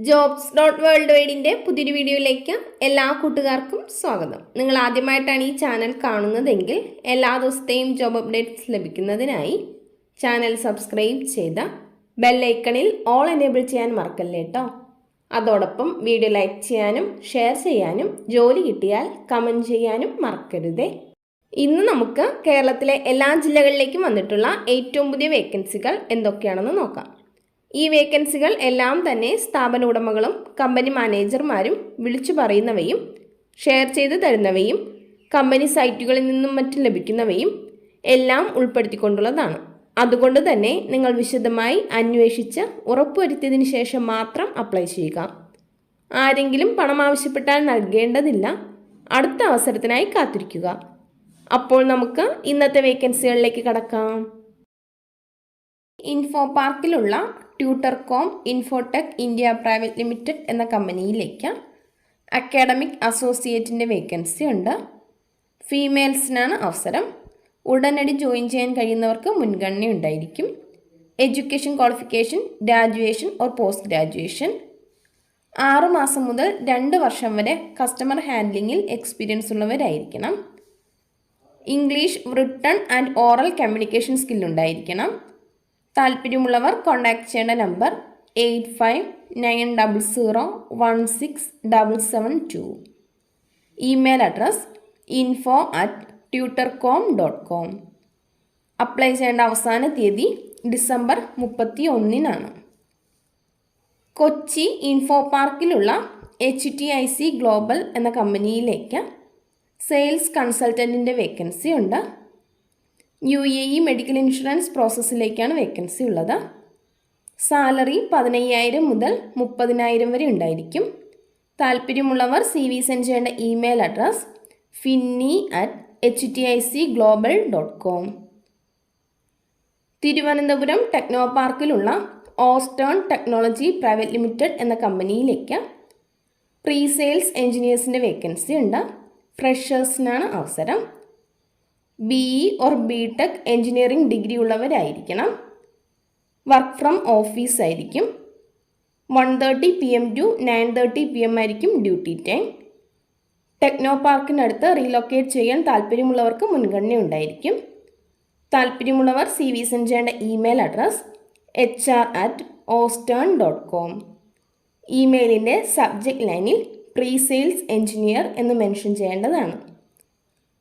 JOBS.WORLDWIDE പുതിയൊരു വീഡിയോയിലേക്ക് എല്ലാ കൂട്ടുകാർക്കും സ്വാഗതം. നിങ്ങൾ ആദ്യമായിട്ടാണ് ഈ ചാനൽ കാണുന്നതെങ്കിൽ എല്ലാ ദിവസത്തെയും ജോബ് അപ്ഡേറ്റ്സ് ലഭിക്കുന്നതിനായി ചാനൽ സബ്സ്ക്രൈബ് ചെയ്ത ബെൽ ഐക്കണിൽ ഓൾ എനേബിൾ ചെയ്യാൻ മറക്കല്ലേ കേട്ടോ. അതോടൊപ്പം വീഡിയോ ലൈക്ക് ചെയ്യാനും ഷെയർ ചെയ്യാനും ജോലി കിട്ടിയാൽ കമൻറ്റ് ചെയ്യാനും മറക്കരുതേ. ഇന്ന് നമുക്ക് കേരളത്തിലെ എല്ലാ ജില്ലകളിലേക്കും വന്നിട്ടുള്ള ഏറ്റവും പുതിയ വേക്കൻസികൾ എന്തൊക്കെയാണെന്ന് നോക്കാം. ഈ വേക്കൻസികൾ എല്ലാം തന്നെ സ്ഥാപന ഉടമകളും കമ്പനി മാനേജർമാരും വിളിച്ചു പറയുന്നവയും ഷെയർ ചെയ്ത് തരുന്നവയും കമ്പനി സൈറ്റുകളിൽ നിന്നും മറ്റും ലഭിക്കുന്നവയും എല്ലാം ഉൾപ്പെടുത്തിക്കൊണ്ടുള്ളതാണ്. അതുകൊണ്ട് തന്നെ നിങ്ങൾ വിശദമായി അന്വേഷിച്ച് ഉറപ്പുവരുത്തിയതിനു ശേഷം മാത്രം അപ്ലൈ ചെയ്യുക. ആരെങ്കിലും പണം ആവശ്യപ്പെട്ടാൽ നൽകേണ്ടതില്ല. അടുത്ത അവസരത്തിനായി കാത്തിരിക്കുക. അപ്പോൾ നമുക്ക് ഇന്നത്തെ വേക്കൻസികളിലേക്ക് കടക്കാം. ഇൻഫോ പാർക്കിലുള്ള Tutorcom Infotech India private limited എന്ന കമ്പനിയിലേക്ക് അക്കാഡമിക് അസോസിയേറ്റിൻ്റെ വേക്കൻസി ഉണ്ട്. ഫീമെയിൽസിനാണ് അവസരം. ഉടനടി ജോയിൻ ചെയ്യാൻ കഴിയുന്നവർക്ക് മുൻഗണന ഉണ്ടായിരിക്കും. Education qualification graduation or post graduation. 6 മാസം മുതൽ 2 വർഷം വരെ കസ്റ്റമർ ഹാൻഡ്ലിങ്ങിൽ എക്സ്പീരിയൻസ് ഉള്ളവരായിരിക്കണം. English written and oral communication സ്കില്ലുണ്ടായിരിക്കണം. താല്പര്യമുള്ളവർ കോൺടാക്ട് ചെയ്യേണ്ട number 8590016772. Email address info@tutorcom.com. Apply ചെയ്യേണ്ട അവസാന തീയതി ഡിസംബർ 31 കൊച്ചി ഇൻഫോ പാർക്കിലുള്ള HTIC ഗ്ലോബൽ എന്ന കമ്പനിയിലേക്ക് സെയിൽസ് കൺസൾട്ടൻറ്റിൻ്റെ വേക്കൻസി ഉണ്ട്. UAE മെഡിക്കൽ ഇൻഷുറൻസ് പ്രോസസ്സിലേക്കാണ് വേക്കൻസി ഉള്ളത്. സാലറി 15,000 മുതൽ 30,000 വരെ ഉണ്ടായിരിക്കും. താല്പര്യമുള്ളവർ CV സെൻഡ് ചെയ്യേണ്ട ഇമെയിൽ അഡ്രസ് finny@hticglobal.com. തിരുവനന്തപുരം ടെക്നോ പാർക്കിലുള്ള ഓസ്റ്റേൺ ടെക്നോളജി പ്രൈവറ്റ് ലിമിറ്റഡ് എന്ന കമ്പനിയിലേക്ക് പ്രീ സെയിൽസ് എഞ്ചിനീയേഴ്സിൻ്റെ വേക്കൻസി ഉണ്ട്. ഫ്രഷേഴ്സിനാണ് അവസരം. BE or BTech engineering degree ഉള്ളവരായിരിക്കണം. വർക്ക് ഫ്രം ഓഫീസ് ആയിരിക്കും. 1:30 PM to 9:30 PM ആയിരിക്കും ഡ്യൂട്ടി ടൈം. ടെക്നോ പാർക്കിനടുത്ത് റീലൊക്കേറ്റ് ചെയ്യാൻ താല്പര്യമുള്ളവർക്ക് മുൻഗണന ഉണ്ടായിരിക്കും. താല്പര്യമുള്ളവർ CV സെൻഡ് ചെയ്യേണ്ട ഇമെയിൽ അഡ്രസ് hr@ostern.com. ഇമെയിലിൻ്റെ സബ്ജക്റ്റ് ലൈനിൽ പ്രീ സെയിൽസ് എഞ്ചിനീയർ എന്ന് മെൻഷൻ ചെയ്യേണ്ടതാണ്.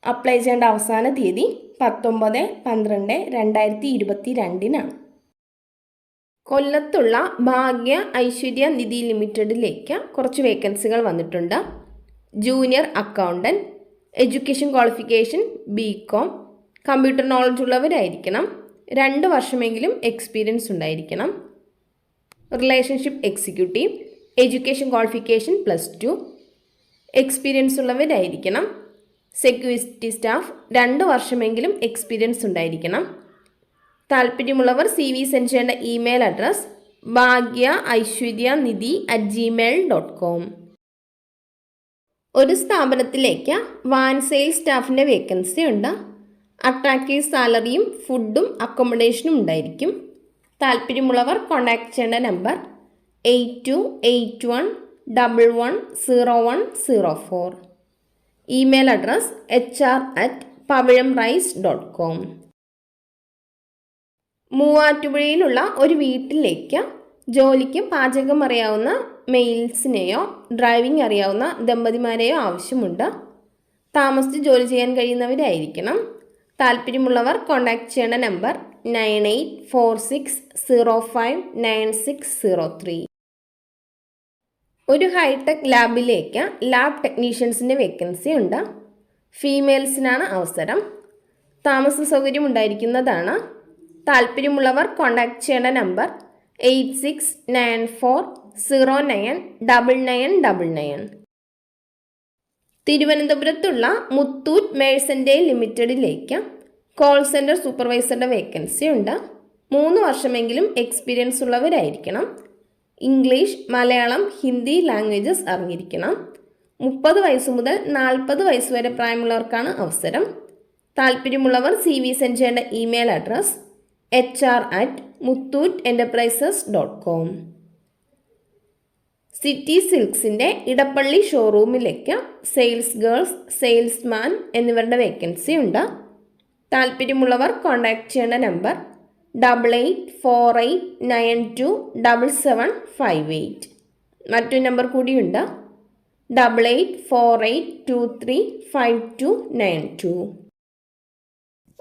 അപ്ലൈ ചെയ്യേണ്ട അവസാന തീയതി 19/12/2022. കൊല്ലത്തുള്ള ഭാഗ്യ ഐശ്വര്യ നിധി ലിമിറ്റഡിലേക്ക് കുറച്ച് വേക്കൻസികൾ വന്നിട്ടുണ്ട്. Junior accountant. Education qualification BCom. Computer knowledge ഉള്ളവരായിരിക്കണം. 2 വർഷമെങ്കിലും എക്സ്പീരിയൻസ് ഉണ്ടായിരിക്കണം. Relationship executive. Education qualification +2. Experience ഉള്ളവരായിരിക്കണം. സെക്യൂരിറ്റി സ്റ്റാഫ് 2 വർഷമെങ്കിലും എക്സ്പീരിയൻസ് ഉണ്ടായിരിക്കണം. താല്പര്യമുള്ളവർ CV സെൻഡ് ചെയ്യേണ്ട ഇമെയിൽ അഡ്രസ് bhagyaiശ്വര്യനിധി@gmail.com. ഒരു സ്ഥാപനത്തിലേക്ക് വാൻ സെയിൽസ് സ്റ്റാഫിൻ്റെ വേക്കൻസി ഉണ്ട്. അട്രാക്റ്റീവ് സാലറിയും ഫുഡും അക്കോമഡേഷനും ഉണ്ടായിരിക്കും. താല്പര്യമുള്ളവർ കോൺടാക്ട് ചെയ്യേണ്ട നമ്പർ 8281110104. Email address hr@pavilamrice.com. മൂവാറ്റുപുഴയിലുള്ള ഒരു വീട്ടിലേക്ക് ജോലിക്ക് പാചകം അറിയാവുന്ന മെയിൽസിനെയോ ഡ്രൈവിംഗ് അറിയാവുന്ന ദമ്പതിമാരെയോ ആവശ്യമുണ്ട്. താമസിച്ച് ജോലി ചെയ്യാൻ കഴിയുന്നവരായിരിക്കണം. താല്പര്യമുള്ളവർ കോൺടാക്ട് ചെയ്യേണ്ട നമ്പർ 9846059603. ഒരു ഹൈടെക് ലാബിലേക്ക് ലാബ് ടെക്നീഷ്യൻസിൻ്റെ വേക്കൻസി ഉണ്ട്. ഫീമെയിൽസിനാണ് അവസരം. താമസ സൗകര്യം ഉണ്ടായിരിക്കുന്നതാണ്. താല്പര്യമുള്ളവർ കോൺടാക്ട് ചെയ്യേണ്ട നമ്പർ 8694099999. തിരുവനന്തപുരത്തുള്ള മുത്തൂറ്റ് മേഴ്സൻ്റെയിൽ ലിമിറ്റഡിലേക്ക് കോൾ സെൻറ്റർ സൂപ്പർവൈസറുടെ വേക്കൻസി ഉണ്ട്. 3 വർഷമെങ്കിലും എക്സ്പീരിയൻസ് ഉള്ളവരായിരിക്കണം. ഇംഗ്ലീഷ്, മലയാളം, ഹിന്ദി ലാംഗ്വേജസ് അറിഞ്ഞിരിക്കണം. 30 വയസ്സ് മുതൽ 40 വയസ്സ് വരെ പ്രായമുള്ളവർക്കാണ് അവസരം. താല്പര്യമുള്ളവർ CV സെൻഡ് ചെയ്യേണ്ട ഇമെയിൽ അഡ്രസ് hr@muthootenterprises.com. സിറ്റി സിൽക്സിൻ്റെ ഇടപ്പള്ളി ഷോറൂമിലേക്ക് സെയിൽസ് ഗേൾസ്, സെയിൽസ്മാൻ എന്നിവരുടെ വേക്കൻസി ഉണ്ട്. താല്പര്യമുള്ളവർ കോൺടാക്ട് ചെയ്യേണ്ട നമ്പർ 8848927758. മറ്റൊരു നമ്പർ കൂടിയുണ്ട് 8848235292.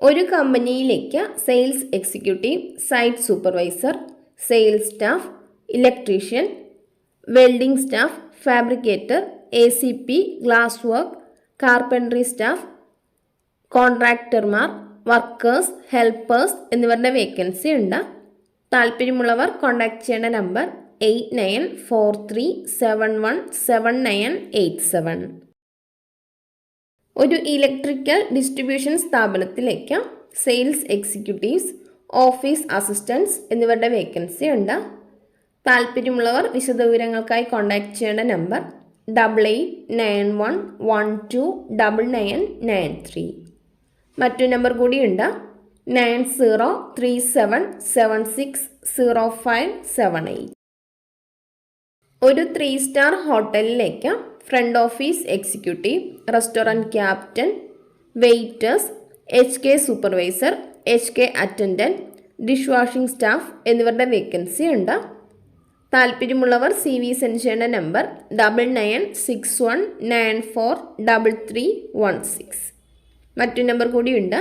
ഒരു കമ്പനിയിലേക്ക് sales executive, site supervisor, sales staff, electrician, welding staff, fabricator, ACP, glass work, carpentry staff, കോൺട്രാക്ടർമാർ, വർക്കേഴ്സ്, ഹെൽപ്പേഴ്സ് എന്നിവരുടെ വേക്കൻസി ഉണ്ട്. താല്പര്യമുള്ളവർ കോൺടാക്ട് ചെയ്യേണ്ട നമ്പർ 8943717987. ഒരു ഇലക്ട്രിക്കൽ ഡിസ്ട്രിബ്യൂഷൻ സ്ഥാപനത്തിലേക്ക് സെയിൽസ് എക്സിക്യൂട്ടീവ്സ്, ഓഫീസ് അസിസ്റ്റൻറ്റ്സ് എന്നിവരുടെ വേക്കൻസി ഉണ്ട്. താല്പര്യമുള്ളവർ വിശദവിവരങ്ങൾക്കായി കോൺടാക്ട് ചെയ്യേണ്ട നമ്പർ 8891129993. മറ്റൊരു നമ്പർ കൂടിയുണ്ട് 9037760578. ഒരു 3 സ്റ്റാർ ഹോട്ടലിലേക്ക് front office executive, restaurant captain, waiters, HK supervisor, HK attendant, dish washing staff എന്നിവരുടെ വേക്കൻസി ഉണ്ട്. താല്പര്യമുള്ളവർ CV സെൻഡ് ചെയ്യേണ്ട നമ്പർ 9961943316. മറ്റൊരു നമ്പർ കൂടിയുണ്ട്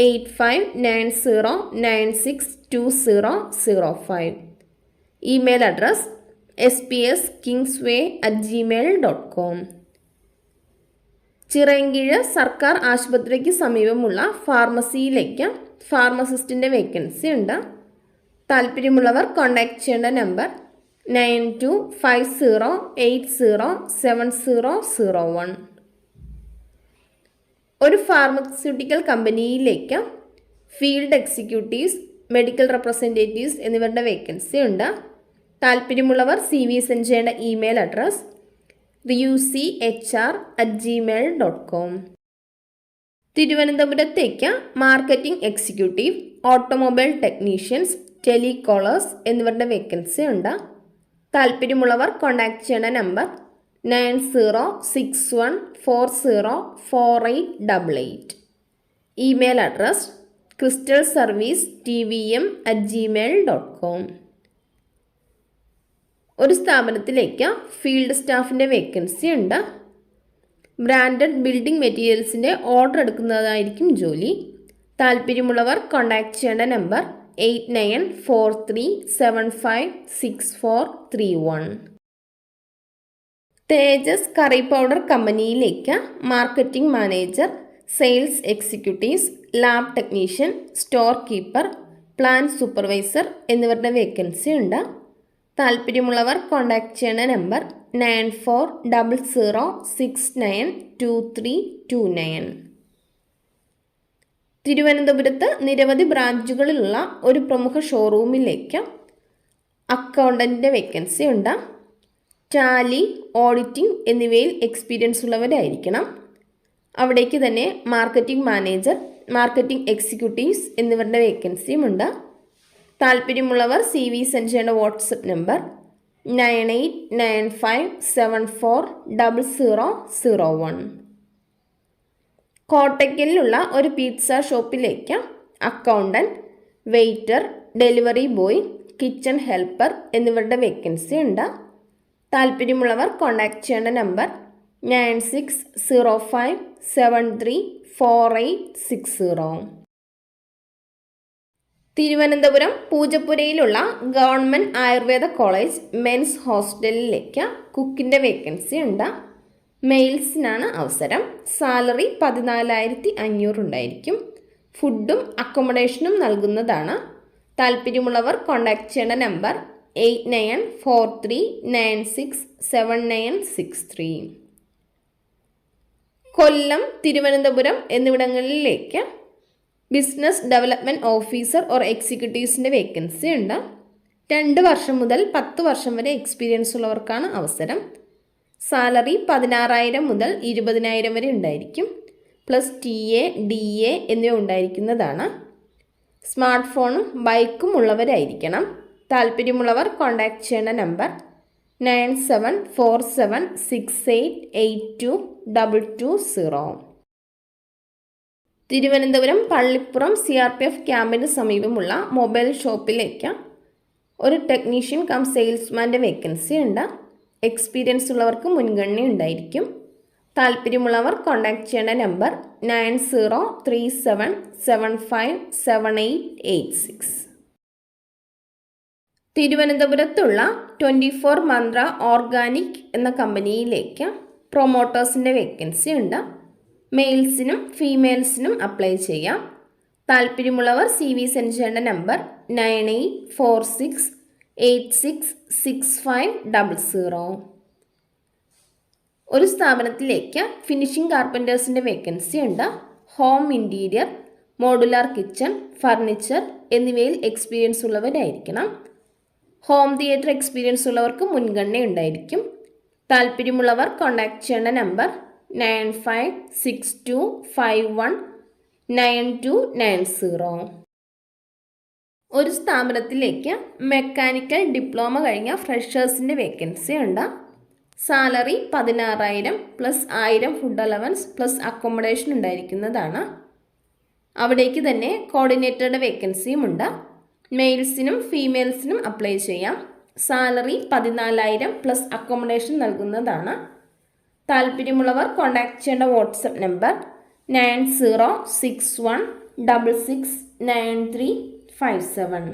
8590962005. Email address spskingsway@gmail.com. ചിറയൻകീഴ് സർക്കാർ ആശുപത്രിക്ക് സമീപമുള്ള ഫാർമസിയിലേക്ക് ഫാർമസിസ്റ്റിൻ്റെ വേക്കൻസി ഉണ്ട്. താല്പര്യമുള്ളവർ കോൺടാക്ട് ചെയ്യേണ്ട നമ്പർ 9250807001. ഒരു ഫാർമസ്യൂട്ടിക്കൽ കമ്പനിയിലേക്ക് ഫീൽഡ് എക്സിക്യൂട്ടീവ്സ്, മെഡിക്കൽ റെപ്രസെൻറ്റേറ്റീവ്സ് എന്നിവരുടെ വേക്കൻസി ഉണ്ട്. താല്പര്യമുള്ളവർ CV സെൻഡ് ചെയ്യേണ്ട ഇമെയിൽ അഡ്രസ് ruchr@gmail.com. തിരുവനന്തപുരത്തേക്ക് marketing executive, automobile technicians, telecallers എന്നിവരുടെ വേക്കൻസി ഉണ്ട്. താല്പര്യമുള്ളവർ കോൺടാക്ട് ചെയ്യേണ്ട നമ്പർ 9061404888. Email address crystalservicetvm@gmail.com. ഒരു സ്ഥാപനത്തിലേക്ക് ഫീൽഡ് സ്റ്റാഫിൻ്റെ വേക്കൻസി ഉണ്ട്. ബ്രാൻഡഡ് ബിൽഡിംഗ് മെറ്റീരിയൽസിൻ്റെ ഓർഡർ എടുക്കുന്നതായിരിക്കും ജോലി. താല്പര്യമുള്ളവർ കോൺടാക്ട് ചെയ്യേണ്ട നമ്പർ 8943756431. തേജസ് കറി പൗഡർ കമ്പനിയിലേക്ക് marketing manager, sales executives, lab technician, store keeper, plant supervisor എന്നിവരുടെ വേക്കൻസി ഉണ്ട്. താല്പര്യമുള്ളവർ കോൺടാക്ട് ചെയ്യേണ്ട നമ്പർ 9400692329. തിരുവനന്തപുരത്ത് നിരവധി ബ്രാഞ്ചുകളിലുള്ള ഒരു പ്രമുഖ ഷോറൂമിലേക്ക് അക്കൗണ്ടൻറ്റിൻ്റെ വേക്കൻസി ഉണ്ട്. ടാലി, ഓഡിറ്റിംഗ് എന്നിവയിൽ എക്സ്പീരിയൻസ് ഉള്ളവരായിരിക്കണം. അവിടേക്ക് തന്നെ മാർക്കറ്റിംഗ് മാനേജർ, മാർക്കറ്റിംഗ് എക്സിക്യൂട്ടീവ്സ് എന്നിവരുടെ വേക്കൻസിയുമുണ്ട്. താല്പര്യമുള്ളവർ CV സെൻഡ് ചെയ്യേണ്ട വാട്സപ്പ് നമ്പർ 9895740001. കോട്ടയ്ക്കലിലുള്ള ഒരു പിസ്സ ഷോപ്പിലേക്ക് accountant, waiter, delivery boy, kitchen helper എന്നിവരുടെ വേക്കൻസി ഉണ്ട്. താല്പര്യമുള്ളവർ കോൺടാക്ട് ചെയ്യേണ്ട നമ്പർ 9605734860. തിരുവനന്തപുരം പൂജപ്പുരയിലുള്ള ഗവൺമെൻറ് ആയുർവേദ കോളേജ് മെൻസ് ഹോസ്റ്റലിലേക്ക് കുക്കിൻ്റെ വേക്കൻസി ഉണ്ട്. മെയിൽസിനാണ് അവസരം. സാലറി 14,500 ഉണ്ടായിരിക്കും. ഫുഡും അക്കോമഡേഷനും നൽകുന്നതാണ്. താല്പര്യമുള്ളവർ കോൺടാക്ട് ചെയ്യേണ്ട നമ്പർ 8943967963. കൊല്ലം, തിരുവനന്തപുരം എന്നിവിടങ്ങളിലേക്ക് ബിസിനസ് ഡെവലപ്മെൻറ്റ് ഓഫീസർ ഓർ എക്സിക്യൂട്ടീവ്സിൻ്റെ വേക്കൻസി ഉണ്ട്. 2 വർഷം മുതൽ 10 വർഷം വരെ എക്സ്പീരിയൻസ് ഉള്ളവർക്കാണ് അവസരം. സാലറി 16,000 മുതൽ 20,000 വരെ ഉണ്ടായിരിക്കും. പ്ലസ് TA, DA എന്നിവ ഉണ്ടായിരിക്കുന്നതാണ്. സ്മാർട്ട് ഫോണും ബൈക്കും ഉള്ളവരായിരിക്കണം. താല്പര്യമുള്ളവർ കോൺടാക്ട് ചെയ്യേണ്ട നമ്പർ 9747688220. തിരുവനന്തപുരം പള്ളിപ്പുറം CRPF ക്യാമ്പിന് സമീപമുള്ള മൊബൈൽ ഷോപ്പിലേക്ക് ഒരു ടെക്നീഷ്യൻ കം സെയിൽസ്മാൻ്റെ വേക്കൻസി ഉണ്ട്. എക്സ്പീരിയൻസ് ഉള്ളവർക്ക് മുൻഗണന ഉണ്ടായിരിക്കും. താല്പര്യമുള്ളവർ കോൺടാക്ട് ചെയ്യേണ്ട നമ്പർ 9037757886. തിരുവനന്തപുരത്തുള്ള 24 മന്ത്ര ഓർഗാനിക് എന്ന കമ്പനിയിലേക്ക് പ്രൊമോട്ടേഴ്സിൻ്റെ വേക്കൻസി ഉണ്ട്. മെയിൽസിനും ഫീമെയിൽസിനും അപ്ലൈ ചെയ്യാം. താല്പര്യമുള്ളവർ CV സെൻഡ് ചെയ്യേണ്ട നമ്പർ 9846866500. ഒരു സ്ഥാപനത്തിലേക്ക് ഫിനിഷിംഗ് കാർപ്പൻറ്റേഴ്സിൻ്റെ വേക്കൻസി ഉണ്ട്. Home interior, modular kitchen, furniture എന്നിവയിൽ എക്സ്പീരിയൻസ് ഉള്ളവരായിരിക്കണം. ഹോം തിയേറ്റർ എക്സ്പീരിയൻസ് ഉള്ളവർക്ക് മുൻഗണന ഉണ്ടായിരിക്കും. താല്പര്യമുള്ളവർ കോൺടാക്ട് ചെയ്യേണ്ട നമ്പർ 9562519290. ഒരു സ്ഥാപനത്തിലേക്ക് മെക്കാനിക്കൽ ഡിപ്ലോമ കഴിഞ്ഞ ഫ്രഷേഴ്സിൻ്റെ വേക്കൻസി ഉണ്ട്. Salary 16,000 plus 1000 food allowance plus accommodation ഉണ്ടായിരിക്കുന്നതാണ്. അവിടേക്ക് തന്നെ കോർഡിനേറ്ററുടെ വേക്കൻസിയും ഉണ്ട്. മെയിൽസിനും ഫീമെയിൽസിനും അപ്ലൈ ചെയ്യാം. സാലറി 14,000 പ്ലസ് അക്കോമഡേഷൻ നൽകുന്നതാണ്. താല്പര്യമുള്ളവർ കോൺടാക്ട് ചെയ്യേണ്ട WhatsApp number 9061669357.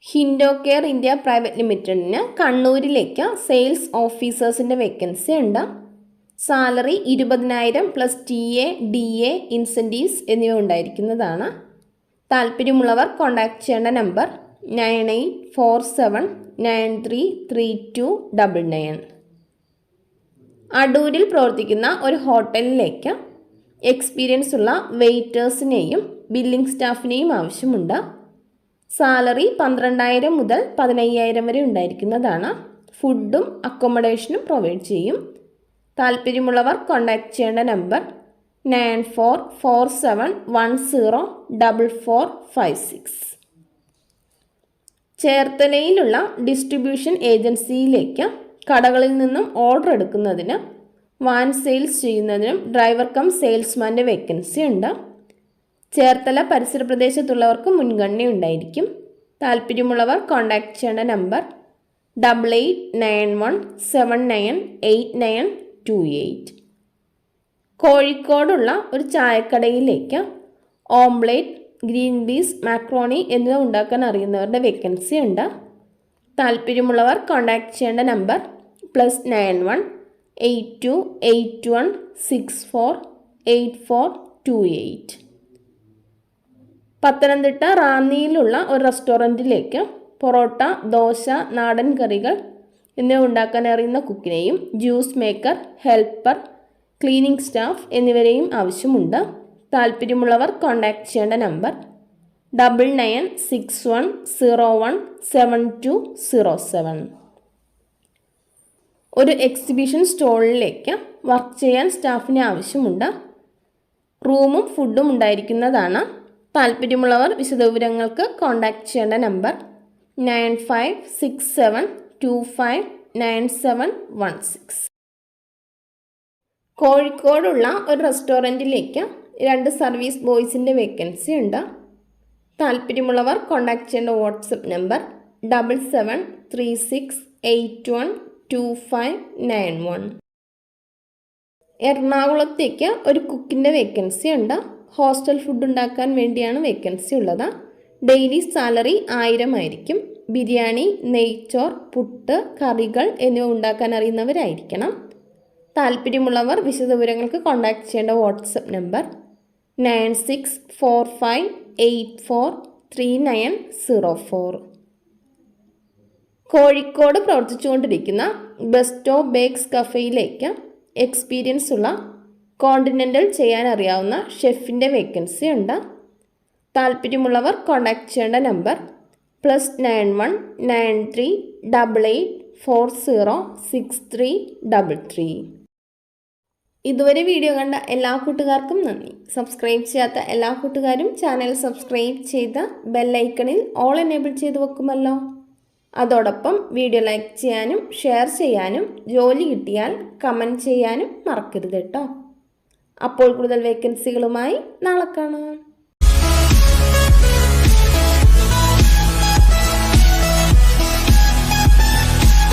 Hindo care India private ലിമിറ്റഡിന് കണ്ണൂരിലേക്ക് സെയിൽസ് ഓഫീസേഴ്സിൻ്റെ വേക്കൻസി ഉണ്ട്. Salary 20,000 plus TA, DA, incentives എന്നിവ ഉണ്ടായിരിക്കുന്നതാണ്. താല്പര്യമുള്ളവർ കോൺടാക്ട് ചെയ്യേണ്ട നമ്പർ 9847933299. അടൂരിൽ പ്രവർത്തിക്കുന്ന ഒരു ഹോട്ടലിലേക്ക് എക്സ്പീരിയൻസ് ഉള്ള വെയിറ്റേഴ്സിനെയും ബില്ലിംഗ് സ്റ്റാഫിനെയും ആവശ്യമുണ്ട്. സാലറി 12,000 മുതൽ 15,000 വരെ ഉണ്ടായിരിക്കുന്നതാണ്. ഫുഡും അക്കോമഡേഷനും പ്രൊവൈഡ് ചെയ്യും. താല്പര്യമുള്ളവർ കോൺടാക്ട് ചെയ്യേണ്ട നമ്പർ 9447104456. ചേർത്തലയിലുള്ള ഡിസ്ട്രിബ്യൂഷൻ ഏജൻസിയിലേക്ക് കടകളിൽ നിന്നും ഓർഡർ എടുക്കുന്നതിന് വാൻ സെയിൽസ് ചെയ്യുന്നതിനും ഡ്രൈവർ കം സെയിൽസ്മാൻ്റെ വേക്കൻസി ഉണ്ട്. ചേർത്തല പരിസര പ്രദേശത്തുള്ളവർക്ക് മുൻഗണന ഉണ്ടായിരിക്കും. താല്പര്യമുള്ളവർ കോൺടാക്ട് ചെയ്യേണ്ട നമ്പർ 8891798928. കോഴിക്കോടുള്ള ഒരു ചായക്കടയിലേക്ക് ഓംലേറ്റ്, ഗ്രീൻ പീസ്, മാക്രോണി എന്നിവ ഉണ്ടാക്കാൻ അറിയുന്നവരുടെ വേക്കൻസി ഉണ്ട്. താല്പര്യമുള്ളവർ കോൺടാക്ട് ചെയ്യേണ്ട നമ്പർ +918281648428. പത്തനംതിട്ട റാന്നിയിലുള്ള ഒരു റെസ്റ്റോറൻറ്റിലേക്ക് പൊറോട്ട, ദോശ, നാടൻ കറികൾ എന്നിവ ഉണ്ടാക്കാൻ അറിയുന്ന കുക്കിനെയും juice maker, helper, cleaning staff എന്നിവരെയും ആവശ്യമുണ്ട്. താല്പര്യമുള്ളവർ കോൺടാക്ട് ചെയ്യേണ്ട നമ്പർ 9961017207. ഒരു എക്സിബിഷൻ സ്റ്റോളിലേക്ക് വർക്ക് ചെയ്യാൻ സ്റ്റാഫിന് ആവശ്യമുണ്ട്. റൂമും ഫുഡും ഉണ്ടായിരിക്കുന്നതാണ്. താല്പര്യമുള്ളവർ വിശദവിവരങ്ങൾക്ക് കോൺടാക്ട് ചെയ്യേണ്ട നമ്പർ 9567259716. കോഴിക്കോടുള്ള ഒരു റെസ്റ്റോറൻറ്റിലേക്ക് 2 സർവീസ് ബോയ്സിൻ്റെ വേക്കൻസി ഉണ്ട്. താല്പര്യമുള്ളവർ കോൺടാക്ട് ചെയ്യേണ്ട വാട്സപ്പ് നമ്പർ 7736812591. എറണാകുളത്തേക്ക് ഒരു കുക്കിൻ്റെ വേക്കൻസി ഉണ്ട്. ഹോസ്റ്റൽ ഫുഡ് ഉണ്ടാക്കാൻ വേണ്ടിയാണ് വേക്കൻസി ഉള്ളത്. ഡെയിലി സാലറി 1000 ആയിരിക്കും. ബിരിയാണി, നെയ്ച്ചോർ, പുട്ട്, കറികൾ എന്നിവ ഉണ്ടാക്കാൻ അറിയുന്നവരായിരിക്കണം. താല്പര്യമുള്ളവർ വിശദവിവരങ്ങൾക്ക് കോൺടാക്ട് ചെയ്യേണ്ട വാട്സപ്പ് നമ്പർ 9645843904. കോഴിക്കോട് പ്രവർത്തിച്ചുകൊണ്ടിരിക്കുന്ന ബെസ്റ്റോ ബേക്സ് കഫേയിലേക്ക് എക്സ്പീരിയൻസ് ഉള്ള കോണ്ടിനെൻ്റൽ ചെയ്യാൻ അറിയാവുന്ന ഷെഫിൻ്റെ വേക്കൻസി ഉണ്ട്. താല്പര്യമുള്ളവർ കോൺടാക്ട് ചെയ്യേണ്ട നമ്പർ +919388406333. ഇതുവരെ വീഡിയോ കണ്ട എല്ലാ കൂട്ടുകാർക്കും നന്ദി. സബ്സ്ക്രൈബ് ചെയ്യാത്ത എല്ലാ കൂട്ടുകാരും ചാനൽ സബ്സ്ക്രൈബ് ചെയ്ത് ബെല്ലൈക്കണിൽ ഓൾ എനേബിൾ ചെയ്ത് വെക്കുമല്ലോ. അതോടൊപ്പം വീഡിയോ ലൈക്ക് ചെയ്യാനും ഷെയർ ചെയ്യാനും ജോലി കിട്ടിയാൽ കമൻറ്റ് ചെയ്യാനും മറക്കരുത് കേട്ടോ. അപ്പോൾ കൂടുതൽ വേക്കൻസികളുമായി നാളെ കാണാം.